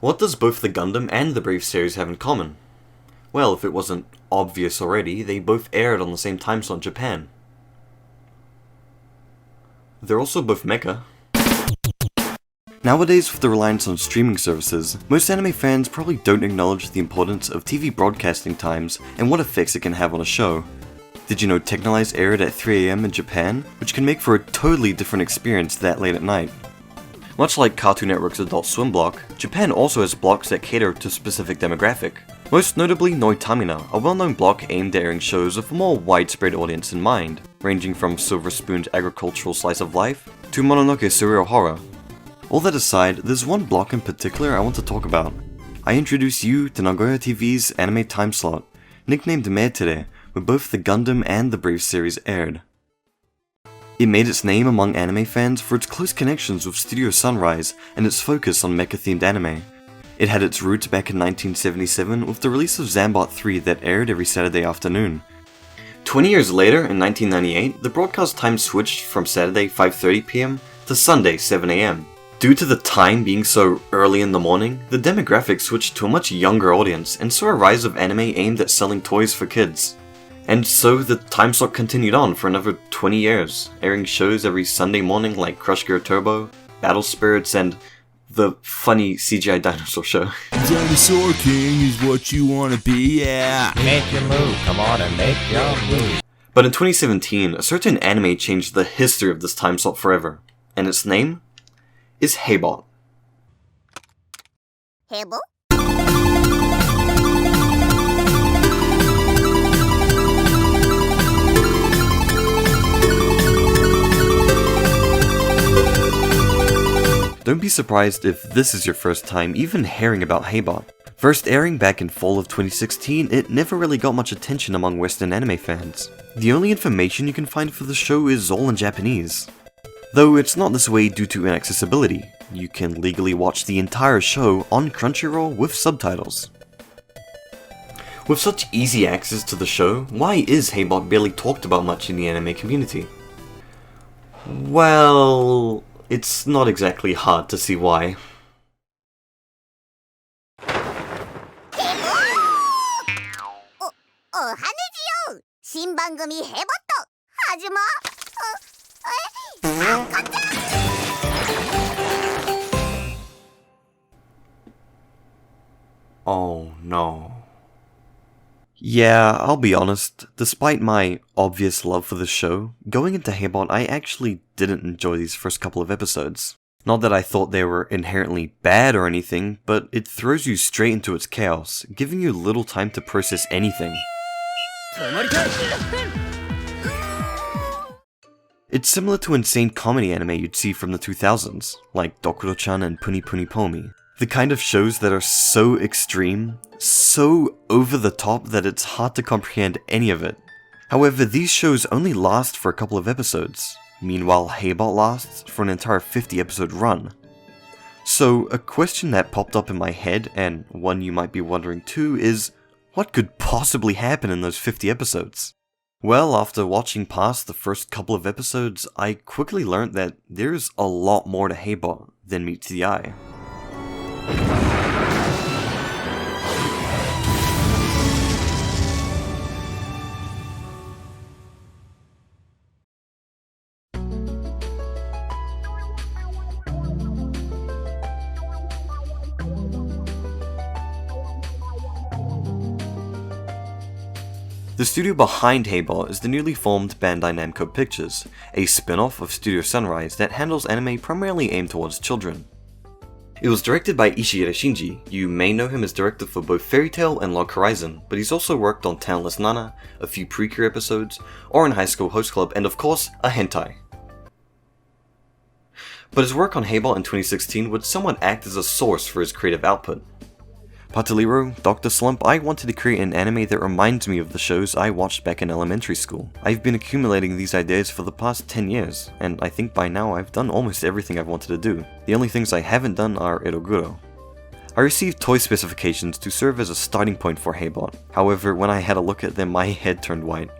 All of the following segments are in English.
What does both the Gundam and the Brave series have in common? Well, if it wasn't obvious already, they both aired on the same time slot in Japan. They're also both mecha. Nowadays, with the reliance on streaming services, most anime fans probably don't acknowledge the importance of TV broadcasting times and what effects it can have on a show. Did you know Technolize aired at 3 AM in Japan, which can make for a totally different experience that late at night? Much like Cartoon Network's Adult Swim block, Japan also has blocks that cater to a specific demographic. Most notably Noitamina, a well-known block aimed at airing shows with a more widespread audience in mind, ranging from Silver Spoon's agricultural slice of life to Mononoke surreal horror. All that aside, there's one block in particular I want to talk about. I introduce you to Nagoya TV's anime time slot, nicknamed Metere, where both the Gundam and the Brave series aired. It made its name among anime fans for its close connections with Studio Sunrise and its focus on mecha-themed anime. It had its roots back in 1977 with the release of Zambot 3 that aired every Saturday afternoon. 20 years later, in 1998, the broadcast time switched from Saturday 5:30 PM to Sunday 7 AM. Due to the time being so early in the morning, the demographic switched to a much younger audience and saw a rise of anime aimed at selling toys for kids. And so the time slot continued on for another 20 years, airing shows every Sunday morning like Crush Gear Turbo, Battle Spirits, and the funny CGI dinosaur show. Dinosaur King is what you wanna be, yeah! Make your move, come on and make your move. But in 2017, a certain anime changed the history of this time slot forever, and its name is Heybot. Heybot? Don't be surprised if this is your first time even hearing about Heybot. First airing back in fall of 2016, it never really got much attention among Western anime fans. The only information you can find for the show is all in Japanese. Though it's not this way due to inaccessibility. You can legally watch the entire show on Crunchyroll with subtitles. With such easy access to the show, why is Heybot barely talked about much in the anime community? Well, it's not exactly hard to see why. Oh no. Yeah, I'll be honest, despite my obvious love for the show, going into Heybot I actually didn't enjoy these first couple of episodes. Not that I thought they were inherently bad or anything, but it throws you straight into its chaos, giving you little time to process anything. It's similar to insane comedy anime you'd see from the 2000s, like Dokuro-chan and Puni Puni Pomi. The kind of shows that are so extreme, so over the top that it's hard to comprehend any of it. However, these shows only last for a couple of episodes, meanwhile Heybot lasts for an entire 50 episode run. So a question that popped up in my head, and one you might be wondering too, is what could possibly happen in those 50 episodes? Well, after watching past the first couple of episodes, I quickly learned that there's a lot more to Heybot than meets the eye. The studio behind Heybot is the newly formed Bandai Namco Pictures, a spin-off of Studio Sunrise that handles anime primarily aimed towards children. It was directed by Ishihira Shinji. You may know him as director for both Fairy Tail and Log Horizon, but he's also worked on Talentless Nana, a few Precure episodes, Ouran High School Host Club, and of course, a hentai. But his work on Heybot in 2016 would somewhat act as a source for his creative output. Pataliro, Dr. Slump, I wanted to create an anime that reminds me of the shows I watched back in elementary school. I've been accumulating these ideas for the past 10 years, and I think by now I've done almost everything I've wanted to do. The only things I haven't done are Eroguro. I received toy specifications to serve as a starting point for Heybot, however when I had a look at them my head turned white.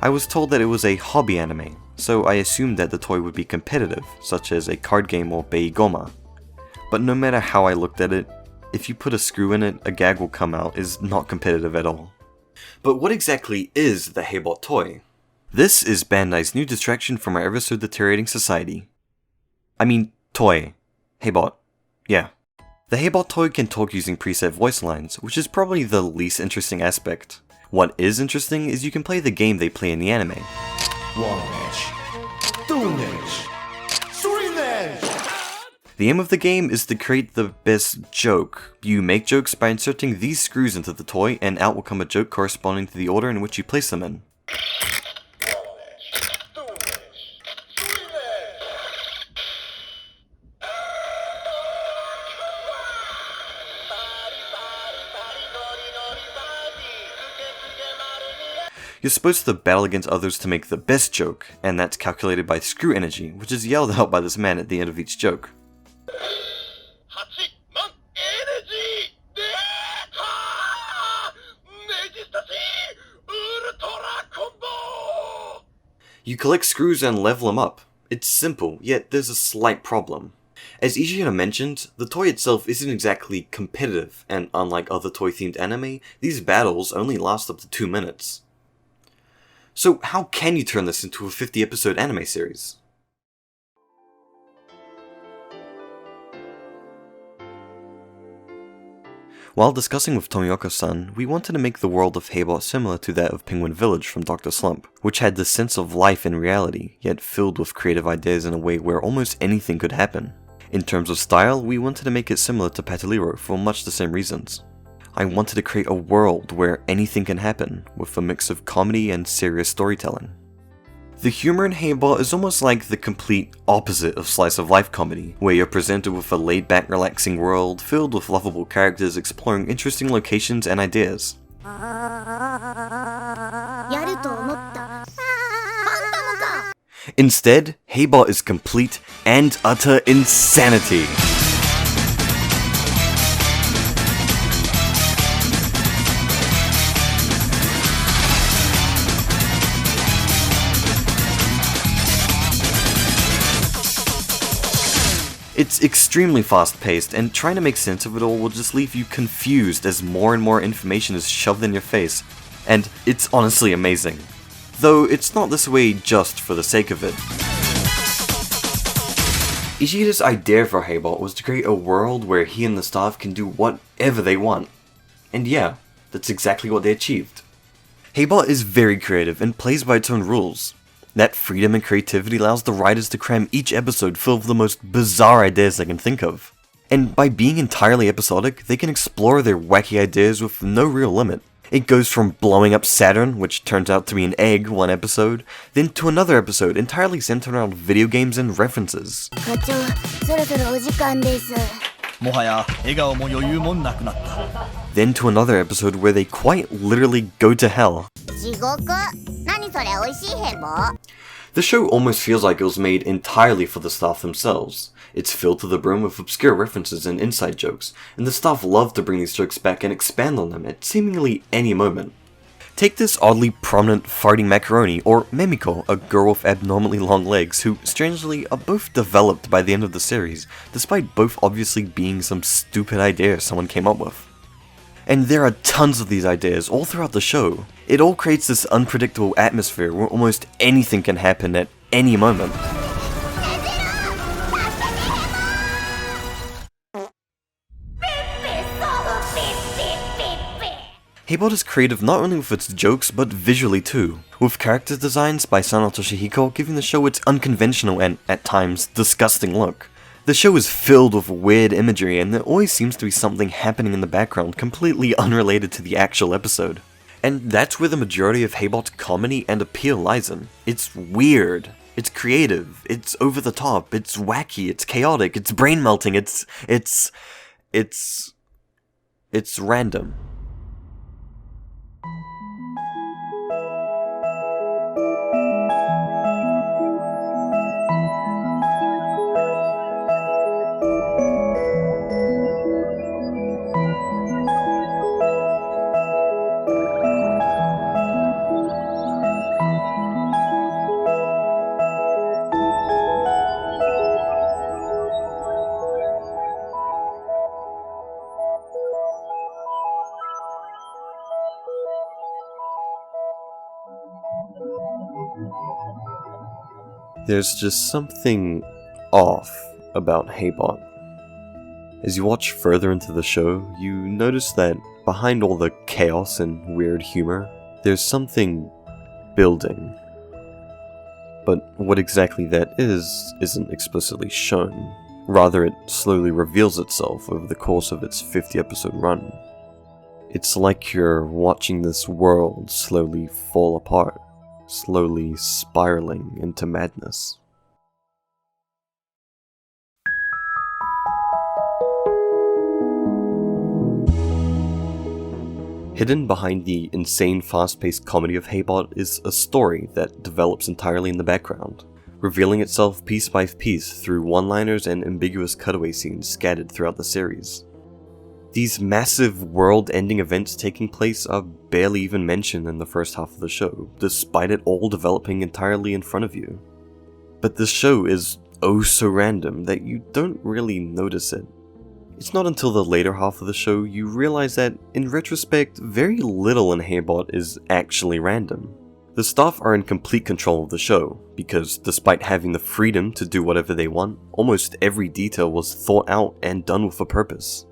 I was told that it was a hobby anime, so I assumed that the toy would be competitive, such as a card game or Beigoma. But no matter how I looked at it, if you put a screw in it, a gag will come out is not competitive at all. But what exactly is the Heybot Toy? This is Bandai's new distraction from our ever so deteriorating society. I mean, toy. Heybot. Yeah. The Heybot Toy can talk using preset voice lines, which is probably the least interesting aspect. What is interesting is you can play the game they play in the anime. 2 The aim of the game is to create the best joke. You make jokes by inserting these screws into the toy, and out will come a joke corresponding to the order in which you place them in. You're supposed to battle against others to make the best joke, and that's calculated by screw energy, which is yelled out by this man at the end of each joke. You collect screws and level them up. It's simple, yet there's a slight problem. As Ishihira mentioned, the toy itself isn't exactly competitive, and unlike other toy-themed anime, these battles only last up to 2 minutes. So how can you turn this into a 50-episode anime series? While discussing with Tomioka-san, we wanted to make the world of Heybot similar to that of Penguin Village from Dr. Slump, which had the sense of life and reality, yet filled with creative ideas in a way where almost anything could happen. In terms of style, we wanted to make it similar to Pataliro for much the same reasons. I wanted to create a world where anything can happen, with a mix of comedy and serious storytelling. The humor in Heybot is almost like the complete opposite of slice of life comedy, where you're presented with a laid back relaxing world filled with lovable characters exploring interesting locations and ideas. Instead, Heybot is complete and utter insanity. It's extremely fast-paced, and trying to make sense of it all will just leave you confused as more and more information is shoved in your face, and it's honestly amazing. Though it's not this way just for the sake of it. Ishihira's idea for Heybot was to create a world where he and the staff can do whatever they want. And yeah, that's exactly what they achieved. Heybot is very creative and plays by its own rules. That freedom and creativity allows the writers to cram each episode full of the most bizarre ideas they can think of. And by being entirely episodic, they can explore their wacky ideas with no real limit. It goes from blowing up Saturn, which turns out to be an egg one episode, then to another episode entirely centered around video games and references. Then to another episode where they quite literally go to hell. The show almost feels like it was made entirely for the staff themselves. It's filled to the brim with obscure references and inside jokes, and the staff love to bring these jokes back and expand on them at seemingly any moment. Take this oddly prominent farting macaroni, or Memiko, a girl with abnormally long legs who, strangely, are both developed by the end of the series, despite both obviously being some stupid idea someone came up with. And there are tons of these ideas all throughout the show. It all creates this unpredictable atmosphere where almost anything can happen at any moment. Heybot is creative not only with its jokes, but visually too, with character designs by Sano Toshihiko giving the show its unconventional and, at times, disgusting look. The show is filled with weird imagery, and there always seems to be something happening in the background completely unrelated to the actual episode. And that's where the majority of Heybot's comedy and appeal lies in. It's weird, it's creative, it's over the top, it's wacky, it's chaotic, it's brain melting, it's random. There's just something off about Heybot. As you watch further into the show, you notice that behind all the chaos and weird humor, there's something building. But what exactly that is isn't explicitly shown. Rather, it slowly reveals itself over the course of its 50-episode run. It's like you're watching this world slowly fall apart, slowly spiraling into madness. Hidden behind the insane fast-paced comedy of Heybot is a story that develops entirely in the background, revealing itself piece by piece through one-liners and ambiguous cutaway scenes scattered throughout the series. These massive world-ending events taking place are barely even mentioned in the first half of the show, despite it all developing entirely in front of you. But this show is oh so random that you don't really notice it. It's not until the later half of the show you realize that, in retrospect, very little in Heybot is actually random. The staff are in complete control of the show, because despite having the freedom to do whatever they want, almost every detail was thought out and done with a purpose.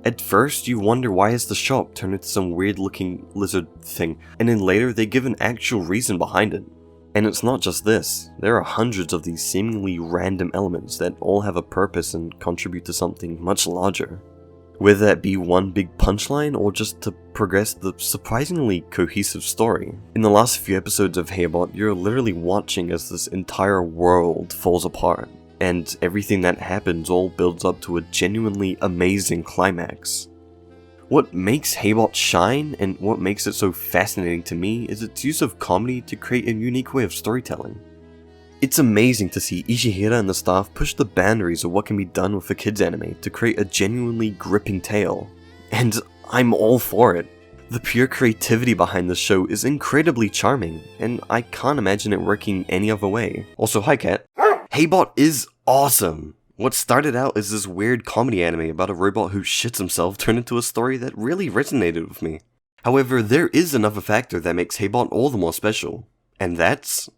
At first, you wonder why has the shop turned into some weird looking lizard thing, and then later they give an actual reason behind it. And it's not just this, there are hundreds of these seemingly random elements that all have a purpose and contribute to something much larger. Whether that be one big punchline or just to progress the surprisingly cohesive story. In the last few episodes of Heybot, you're literally watching as this entire world falls apart, and everything that happens all builds up to a genuinely amazing climax. What makes Heybot shine, and what makes it so fascinating to me, is its use of comedy to create a unique way of storytelling. It's amazing to see Ishihira and the staff push the boundaries of what can be done with a kids anime to create a genuinely gripping tale. And I'm all for it. The pure creativity behind this show is incredibly charming, and I can't imagine it working any other way. Also, hi cat. Heybot is awesome! What started out as this weird comedy anime about a robot who shits himself turned into a story that really resonated with me. However, there is another factor that makes Heybot all the more special, and that's,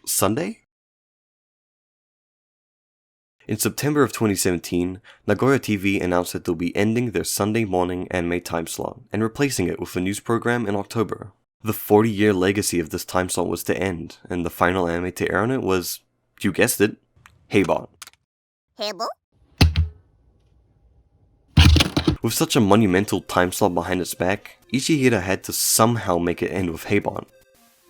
Sunday? In September of 2017, Nagoya TV announced that they'll be ending their Sunday morning anime time slot and replacing it with a news program in October. The 40-year legacy of this time slot was to end, and the final anime to air on it was, you guessed it, Heybot. Heybot? With such a monumental time slot behind its back, Ishihira had to somehow make it end with Heybot.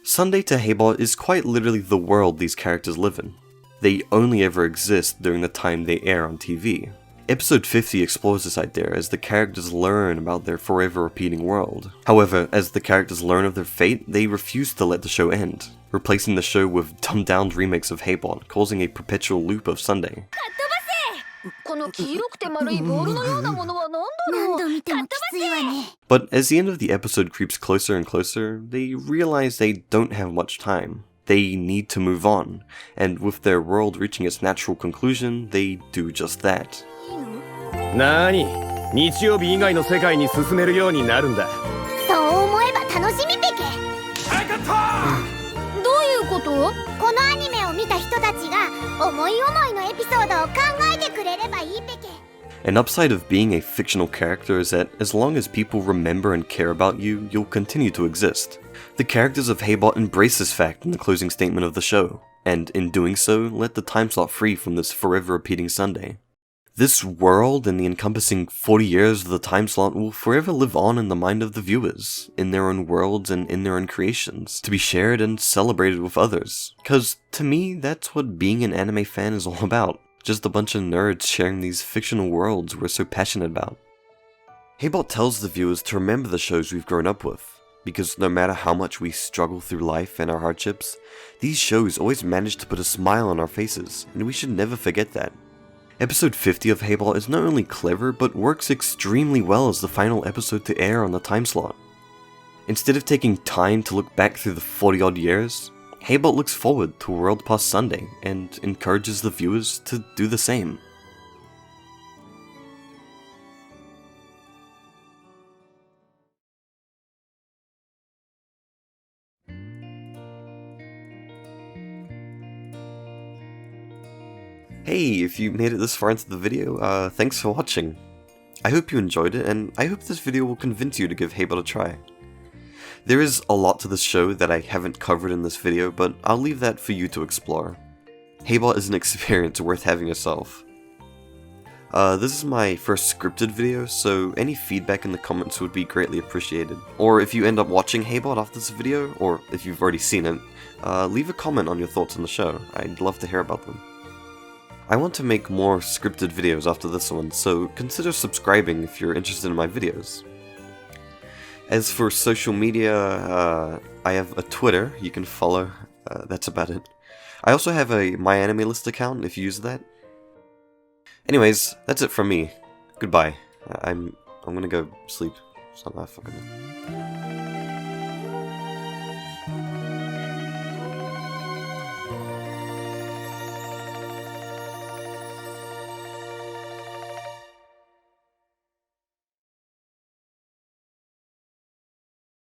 Sunday to Heybot is quite literally the world these characters live in. They only ever exist during the time they air on TV. Episode 50 explores this idea as the characters learn about their forever repeating world. However, as the characters learn of their fate, they refuse to let the show end, replacing the show with dumbed-down remakes of Heybot, causing a perpetual loop of Sunday. But as the end of the episode creeps closer and closer, they realize they don't have much time. They need to move on, and with their world reaching its natural conclusion, they do just that. なに日曜日以外の世界に進めるようになるんだそう思えば楽しみペケどういうこと？このアニメを見た人たちが思い思いのエピソードを考えてくれればいいペケ An upside of being a fictional character is that as long as people remember and care about you, you'll continue to exist. The characters of Heybot embrace this fact in the closing statement of the show, and in doing so, let the time slot free from this forever repeating Sunday. This world and the encompassing 40 years of the time slot will forever live on in the mind of the viewers, in their own worlds and in their own creations, to be shared and celebrated with others. Cause to me, that's what being an anime fan is all about. Just a bunch of nerds sharing these fictional worlds we're so passionate about. Heybot tells the viewers to remember the shows we've grown up with, because no matter how much we struggle through life and our hardships, these shows always manage to put a smile on our faces, and we should never forget that. Episode 50 of Heybot is not only clever, but works extremely well as the final episode to air on the time slot. Instead of taking time to look back through the 40-odd years, Heybot looks forward to a world past Sunday and encourages the viewers to do the same. Hey, if you made it this far into the video, thanks for watching. I hope you enjoyed it, and I hope this video will convince you to give Heybot a try. There is a lot to this show that I haven't covered in this video, but I'll leave that for you to explore. Heybot is an experience worth having yourself. This is my first scripted video, so any feedback in the comments would be greatly appreciated. Or if you end up watching Heybot after this video, or if you've already seen it, leave a comment on your thoughts on the show. I'd love to hear about them. I want to make more scripted videos after this one, so consider subscribing if you're interested in my videos. As for social media, I have a Twitter you can follow, that's about it. I also have a MyAnimeList account if you use that. Anyways, that's it from me. Goodbye. I'm gonna go sleep. It's not that fucking...